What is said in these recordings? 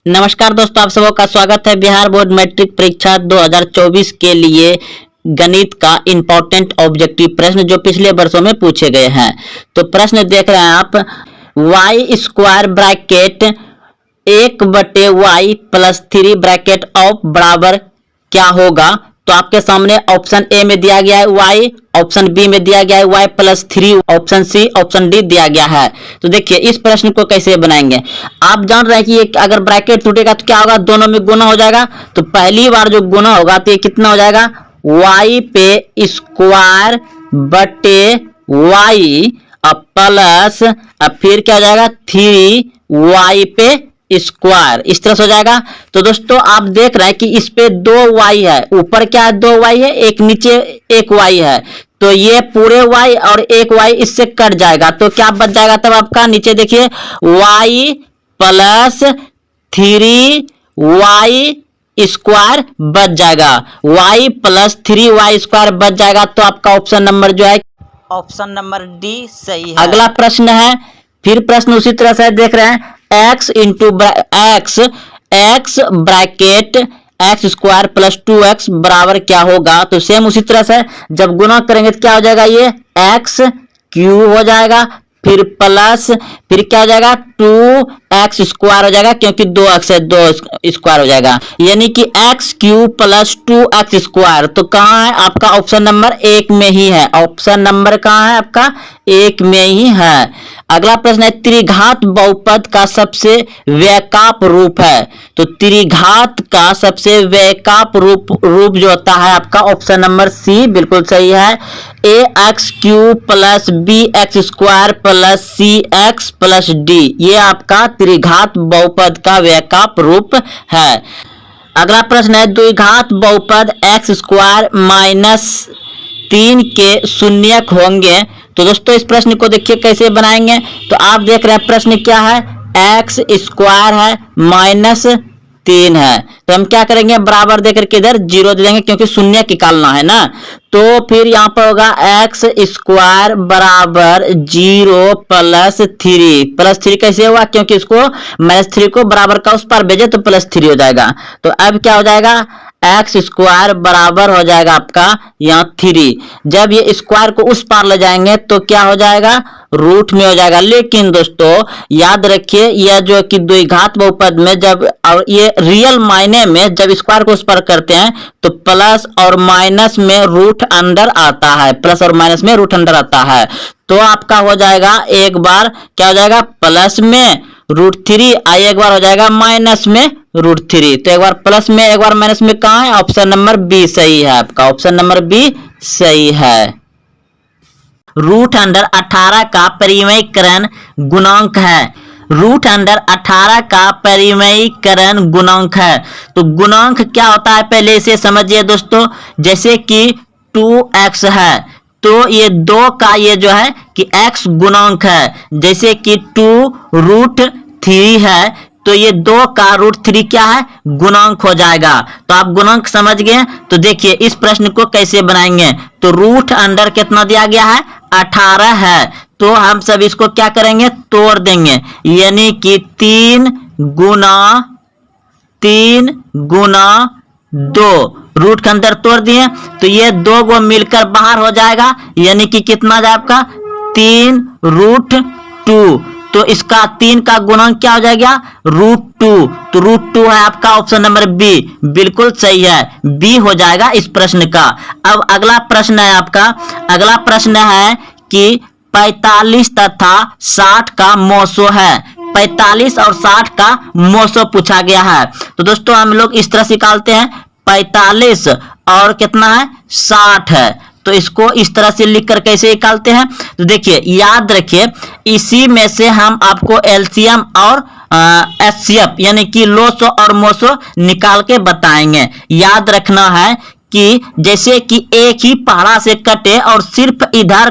नमस्कार दोस्तों, आप सबों का स्वागत है। बिहार बोर्ड मैट्रिक परीक्षा 2024 के लिए गणित का इंपॉर्टेंट ऑब्जेक्टिव प्रश्न जो पिछले वर्षों में पूछे गए हैं। तो प्रश्न देख रहे हैं आप, Y square bracket 1/y plus 3 bracket of बराबर क्या होगा। तो आपके सामने ऑप्शन ए में दिया गया है y, ऑप्शन बी में दिया गया है y plus 3, option C, option D दिया गया है। तो देखिए इस प्रश्न को कैसे बनाएंगे। आप जान रहे हैं कि अगर ब्रैकेट टूटेगा तो क्या होगा, दोनों में गुना हो जाएगा। तो पहली बार जो गुना होगा तो ये कितना हो जाएगा, y पे स्क्वायर बटे y प्लस फिर क्या हो जाएगा 3y पे स्क्वायर, इस तरह से हो जाएगा। तो दोस्तों आप देख रहे हैं कि इस पे 2y है, ऊपर क्या है 2y है, एक नीचे 1y है। तो ये पूरे y और 1y इससे कट जाएगा। तो क्या बच जाएगा तब आपका, नीचे देखिए y प्लस 3y स्क्वायर बच जाएगा, y प्लस 3y स्क्वायर बच जाएगा। तो आपका ऑप्शन नंबर जो है ऑप्शन नंबर डी सही है। अगला प्रश्न है, फिर प्रश्न उसी तरह से देख रहे हैं, x into x bracket x square plus 2x बराबर क्या होगा। तो सेम उसी तरह से जब गुना करेंगे तो क्या हो जाएगा, ये x क्यूब हो जाएगा, फिर प्लस फिर क्या हो जाएगा 2x स्क्वायर हो जाएगा, क्योंकि 2x है 2 स्क्वायर हो जाएगा, यानी कि x cube plus 2x square. तो कहाँ है आपका, ऑप्शन नंबर 1 में ही है। ऑप्शन नंबर कहाँ है आपका, 1 में ही है। अगला प्रश्न है, त्रिघात बहुपद का सबसे वैकल्पिक रूप है। तो त्रिघात का सबसे वैकल्पिक रूप जो होता है आपका ऑप्शन नंबर सी बिल्कुल सही है। ax cube plus bx square plus cx plus d, ये आपका त्रिघात बहुपद का वैकल्पिक रूप है। अगला प्रश्न है, द्विघात बहुपद x स्क्वायर माइनस 3 के शून्यक होंगे। तो दोस्तों इस प्रश्न को देखिए कैसे बनाएंगे। तो आप देख रहे हैं प्रश्न क्या है, x स्क्वायर है माइनस 3 है। तो हम क्या करेंगे, बराबर देकर के इधर 0 दे देंगे, क्योंकि शून्य निकालना है ना। तो फिर यहाँ पर होगा x स्क्वायर बराबर 0 प्लस 3 कैसे हुआ, क्योंकि इसको -3 को बराबर का उस पर भेजे तो +3 हो जाएगा। तो अब क्या हो जाएगा, x स्क्वायर बराबर हो जाएगा आपका यहाँ 3। जब ये स्क्वायर को उस पार ले जाएंगे तो क्या हो जाएगा, रूट में हो जाएगा। लेकिन दोस्तों याद रखिए, यह जो कि द्विघात बहुपद में जब और ये रियल मायने में जब स्क्वायर को उस पार करते हैं तो प्लस और माइनस में रूट अंदर आता है, प्लस और माइनस में रूट अंदर आता है। तो आपका हो जाएगा एक बार क्या हो जाएगा, प्लस में √3, एक बार हो जाएगा माइनस में √3। तो एक बार प्लस में एक बार माइनस में कहाँ है, ऑप्शन नंबर बी सही है आपका, ऑप्शन नंबर बी सही है। √18 का परिमेयीकरण गुणांक है। √18 का परिमेयीकरण गुणांक है। तो गुणांक क्या होता है पहले इसे समझिए दोस्तों। जैसे कि 2x है तो ये 2 का ये जो है कि x गुणांक है। जैसे कि 2√3 है तो ये 2 का √3 क्या है, गुणांक हो जाएगा। तो आप गुणांक समझ गए। तो देखिए इस प्रश्न को कैसे बनाएंगे। तो रूट अंडर कितना दिया गया है, 18 है। तो हम सब इसको क्या करेंगे, तोड़ देंगे, यानी कि 3 गुना 2, रूट के अंदर तोड़ दिए तो ये 2 को मिलकर बाहर हो जाएगा, यानी कि कितना जाए आपका 3√2। तो इसका 3 का गुणांक क्या हो जाएगा, √2। तो √2 है आपका ऑप्शन नंबर बी, बिल्कुल सही है, बी हो जाएगा इस प्रश्न का। अब अगला प्रश्न है आपका, अगला प्रश्न है कि 45 तथा 60 का मोसो है। 45 और 60 का मोसो पूछा गया है। तो दोस्तों हम लोग इस तरह से निकालते हैं, 45 और कितना है 60 है। तो इसको इस तरह से लिखकर कैसे निकालते हैं। तो देखिए याद रखिए, इसी में से हम आपको एलसीएम और एचसीएफ यानी कि लोसो और मोसो निकाल के बताएंगे। याद रखना है कि जैसे कि एक ही पहाड़ा से कटे और सिर्फ इधर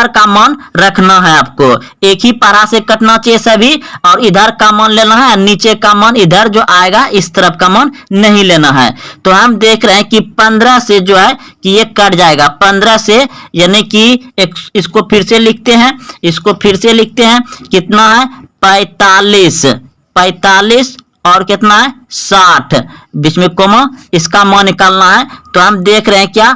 का मान रखना है आपको। एक ही पहाड़ा से कटना चाहिए सभी, और इधर का मान लेना है, नीचे का मान इधर जो आएगा इस तरफ का मान नहीं लेना है। तो हम देख रहे हैं कि 15 से जो है कि ये कट जाएगा, 15 से, यानी कि इसको फिर से लिखते हैं, इसको फिर से लिखते हैं, कितना है 45 और कितना है 60, बीच में कोमा, इसका मान निकालना है। तो हम देख रहे हैं क्या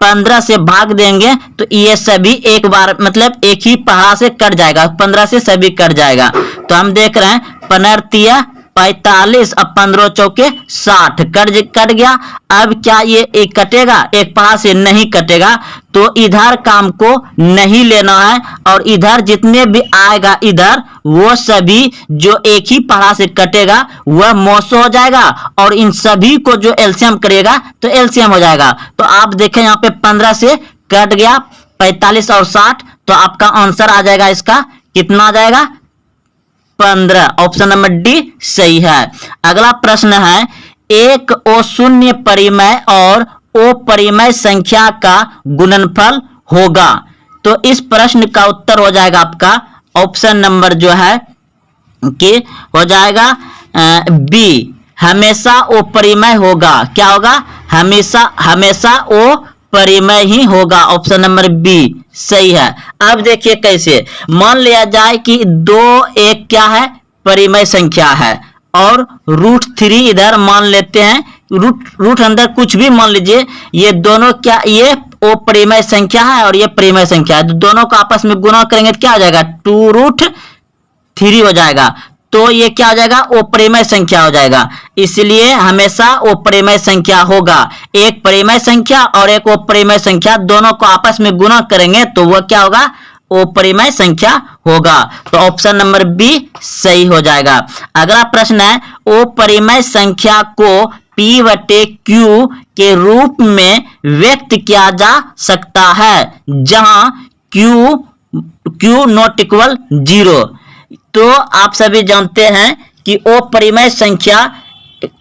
15 से भाग देंगे तो ये सभी एक बार मतलब एक ही पहाड़ा से कट जाएगा, 15 से सभी कट जाएगा। तो हम देख रहे हैं 15 45, अब 15 चौके 60, कट गया। अब क्या ये एक कटेगा, एक पहाड़ से नहीं कटेगा, तो इधर काम को नहीं लेना है और इधर जितने भी आएगा इधर वो सभी जो एक ही पहाड़ से कटेगा वह मौसो हो जाएगा और इन सभी को जो एलसीएम करेगा तो एलसीएम हो जाएगा। तो आप देखें यहाँ पे 15 से कट गया 45 और 60, तो आपका आंसर आ जाएगा इसका कितना आ जाएगा 15। ऑप्शन नंबर डी सही है। अगला प्रश्न है एक अशून्य परिमेय और अपरिमेय संख्या का गुणनफल होगा। तो इस प्रश्न का उत्तर हो जाएगा आपका ऑप्शन नंबर जो है कि हो जाएगा बी, हमेशा अपरिमेय होगा। क्या होगा, हमेशा अपरिमेय ही होगा। ऑप्शन नंबर बी सही है। अब देखिए कैसे, मान लिया जाए कि 2 एक क्या है परिमेय संख्या है और √3 इधर मान लेते हैं, रूट अंदर कुछ भी मान लीजिए, ये दोनों क्या, ये अपरिमेय संख्या है और ये परिमेय संख्या है, तो दोनों को आपस में गुणा करेंगे तो क्या हो जाएगा 2√3 हो जाएगा। तो ये क्या हो जाएगा अपरिमेय संख्या हो जाएगा, इसलिए हमेशा अपरिमेय संख्या होगा। एक परिमेय संख्या और एक अपरिमेय संख्या दोनों को आपस में गुणा करेंगे तो वह क्या होगा अपरिमेय संख्या होगा। तो ऑप्शन नंबर बी सही हो जाएगा। अगला प्रश्न है अपरिमेय संख्या को P/Q के रूप में व्यक्त किया जा सकता है जहां Q नॉट इक्वल 0। तो आप सभी जानते हैं कि अपरिमेय संख्या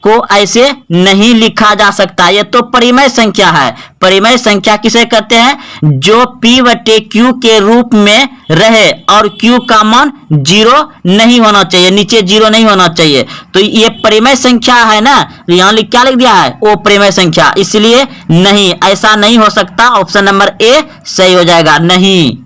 को ऐसे नहीं लिखा जा सकता, ये तो परिमेय संख्या है। परिमेय संख्या किसे कहते हैं, जो P/Q के रूप में रहे और Q का मान 0 नहीं होना चाहिए, नीचे 0 नहीं होना चाहिए। तो ये परिमेय संख्या है ना, यहाँ क्या लिख दिया है अपरिमेय संख्या, इसलिए नहीं, ऐसा नहीं हो सकता। ऑप्शन नंबर ए सही हो जाएगा, नहीं।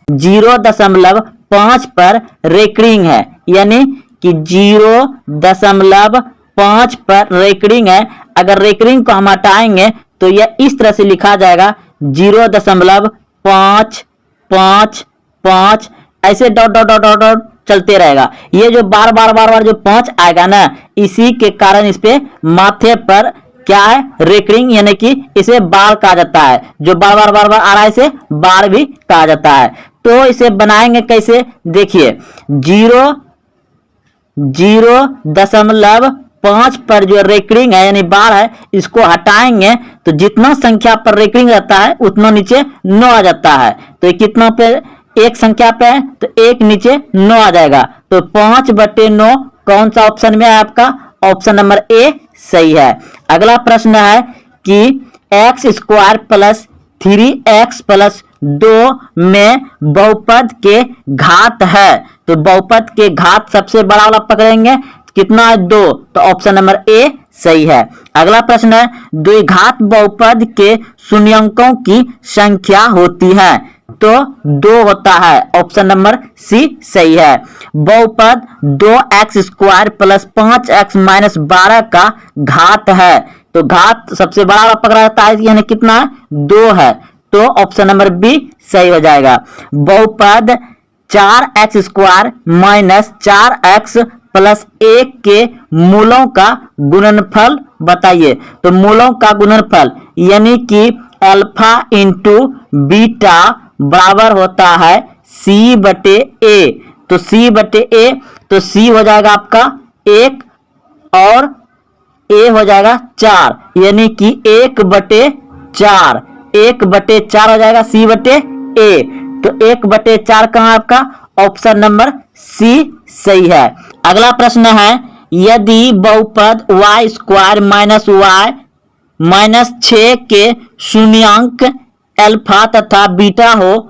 0.5 पर रेकरिंग है, यानी कि 0.5 पर रेकरिंग है। अगर रेकरिंग को हम हटाएंगे तो यह इस तरह से लिखा जाएगा 0.555, ऐसे dot dot dot dot dot चलते रहेगा। ये जो बार बार जो 5 आएगा ना, इसी के कारण इस पे माथे पर क्या है रेकरिंग, यानी कि इसे बार कहा जाता है। जो बार बार आ रहा है इसे बार भी कहा जाता है। तो इसे बनाएंगे कैसे, देखिए 0.5 पर जो रेकरिंग है यानी बार है, इसको हटाएंगे तो जितना संख्या पर रेकरिंग रहता है उतना नीचे 9 आ जाता है। तो ये कितना पे, एक संख्या पे है तो एक नीचे 9 आ जाएगा। तो 5/9 कौन सा ऑप्शन में है आपका, ऑप्शन नंबर ए सही है। अगला प्रश्न है कि x² + 3x + 2 में बहुपद के घात है। तो बहुपद के घात सबसे बड़ा वाला पकड़ेंगे, कितना है 2, तो ऑप्शन नंबर ए सही है। अगला प्रश्न है द्विघात बहुपद के शून्यंकों की संख्या होती है, तो 2 होता है। ऑप्शन नंबर सी सही है। बहुपद 2x² + 5x - 12 का घात है, तो घात सबसे बड़ा वाला पकड़ा जाता है, यानी कितना है 2 है। तो ऑप्शन नंबर बी सही हो जाएगा। बहुपद 4x² - 4x + 1 के मूलों का गुणनफल बताइए। तो मूलों का गुणनफल यानी कि अल्फा इंटू बीटा बराबर होता है C/A। तो C/A, तो C हो जाएगा आपका 1 और A हो जाएगा 4, यानी कि 1/4, 1/4 हो जाएगा C/A। तो 1/4 कहाँ आपका, ऑप्शन नंबर सी सही है। अगला प्रश्न है यदि बहुपद y² - y - 6 के शून्यांक अल्फा तथा बीटा हो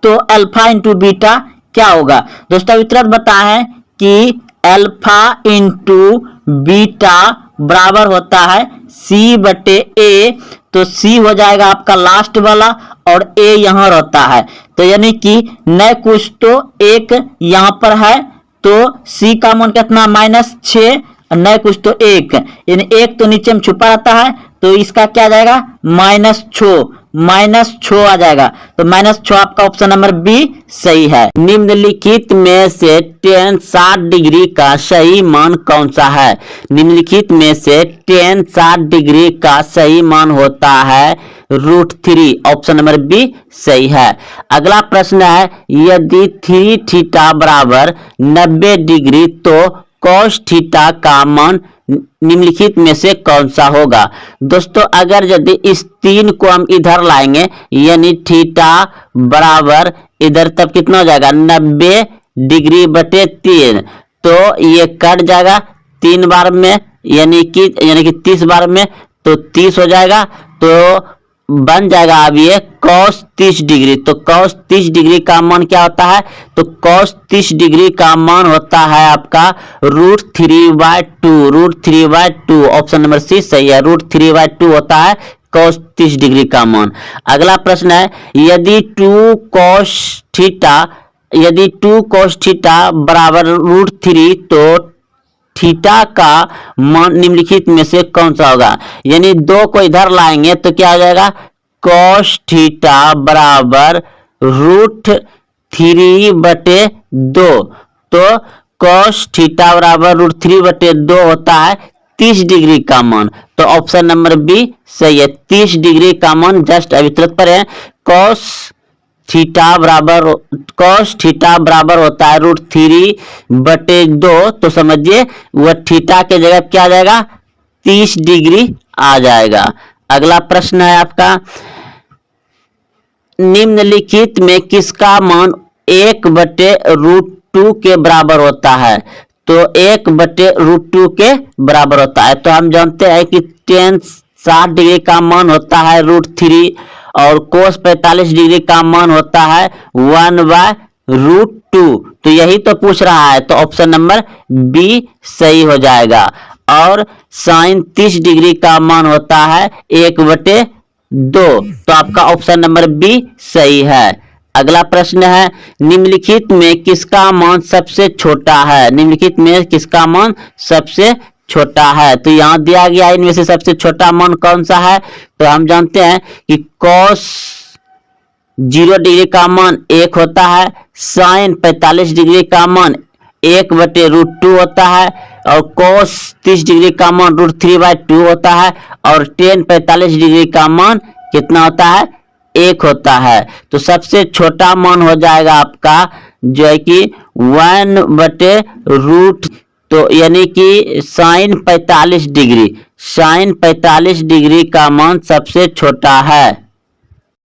तो अल्फा इंटू बीटा क्या होगा। दोस्तों उत्तर बताएं कि अल्फा इंटू बीटा बराबर होता है C/A। तो C हो जाएगा आपका लास्ट वाला और A यहाँ रहता है, तो यानी कि न कुछ तो एक यहाँ पर है, तो C का मान कितना -6 और नहीं कुछ तो एक, यानी एक तो नीचे में छुपा रहता है, तो इसका क्या आ जाएगा -6 आ जाएगा। तो -6 आपका ऑप्शन नंबर बी सही है। निम्नलिखित में से tan 60 डिग्री का सही मान कौन सा है? निम्नलिखित में से tan 60 डिग्री का सही मान होता है √3, ऑप्शन नंबर बी सही है। अगला प्रश्न है, यदि 3 थीटा बराबर 90 डिग्री तो cos थीटा का मान निम्नलिखित में से कौन सा होगा? दोस्तों अगर यदि इस 3 को हम इधर लाएंगे, यानी थीटा बराबर इधर तब कितना हो जाएगा 90 डिग्री बटे 3, तो ये कट जाएगा 3 बार में, यानी कि 30 बार में, तो 30 हो जाएगा, तो बन जाएगा अब ये cos 30 डिग्री। तो cos 30 डिग्री का मान क्या होता है? तो cos 30 डिग्री का मान होता है आपका √3/2, ऑप्शन नंबर सी सही है। √3/2 होता है cos 30 डिग्री का मान। अगला प्रश्न है, यदि 2 cos थीटा बराबर √3 तो थीटा का मान निम्नलिखित में से कौन सा होगा? यानी 2 को इधर लाएंगे तो क्या हो जाएगा cos थीटा बराबर √3/2, तो cos थीटा बराबर √3/2 होता है 30 डिग्री का मान। तो ऑप्शन नंबर बी सही है। 30 डिग्री का मान जस्ट अभी तुरंत पर है। cos थीटा बराबर होता है √3/2, तो समझिए वह थीटा के जगह क्या आ जाएगा 30 डिग्री आ जाएगा। अगला प्रश्न है आपका, निम्नलिखित में किसका मान 1/√2 के बराबर होता है? तो 1/√2 के बराबर होता है। तो हम जानते हैं कि tan 60 डिग्री का मान होता है √3 और cos 45 डिग्री का मान होता है 1/√2। तो यही तो पूछ रहा है, तो ऑप्शन नंबर बी सही हो जाएगा। और sin 30 डिग्री का मान होता है 1/2, तो आपका ऑप्शन नंबर बी सही है। अगला प्रश्न है, निम्नलिखित में किसका मान सबसे छोटा है? निम्नलिखित में किसका मान सबसे छोटा है? तो यहाँ दिया गया इनमें से सबसे छोटा मान कौन सा है? तो हम जानते हैं कि cos 0 डिग्री का मान 1 होता है, sin 45 डिग्री का मान 1/√2 होता है, और cos 30 डिग्री का मान √3/2 होता है, और tan 45 डिग्री का मान कितना होता है 1 होता है। तो सबसे छोटा मान हो जाएगा आपका जो है कि 1/√, तो यानी कि sin 45 डिग्री का मान सबसे छोटा है।